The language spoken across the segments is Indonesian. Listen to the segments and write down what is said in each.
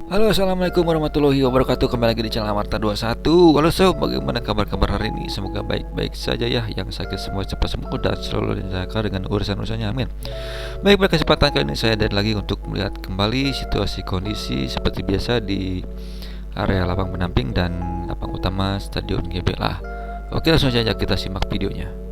Halo, assalamualaikum warahmatullahi wabarakatuh. Kembali lagi di channel Amarta21. Halo sob, bagaimana kabar-kabar hari ini? Semoga baik-baik saja ya. Yang sakit semua cepat sembuh dan selalu dilancarkan dengan urusan-urusannya, amin. Baik, pada kesempatan kali ini saya hadir lagi untuk melihat kembali situasi kondisi seperti biasa di area lapang pendamping dan lapang utama Stadion GBLA. Oke, langsung saja kita simak videonya.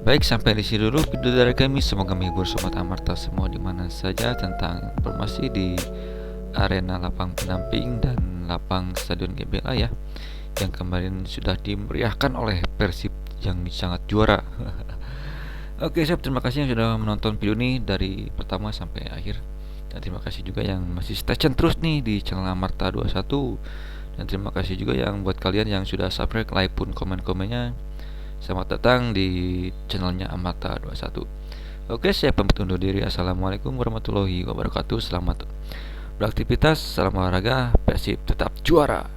Baik, sampai di sini dulu video dari kami. Semoga menghibur Sobat Amarta semua di mana saja tentang informasi di arena lapang pendamping dan lapang Stadion GBLA ya, yang kemarin sudah dimeriahkan oleh Persib yang sangat juara. Oke, Sob, terima kasih yang sudah menonton video ini dari pertama sampai akhir. Dan terima kasih juga yang masih stay tune terus nih di channel Amarta 21. Dan terima kasih juga yang buat kalian yang sudah subscribe, like pun komen-komennya. Selamat datang di channelnya Amarta 21. Oke, saya pamit undur diri. Assalamualaikum warahmatullahi wabarakatuh. Selamat beraktivitas, salam olahraga, Persib tetap juara.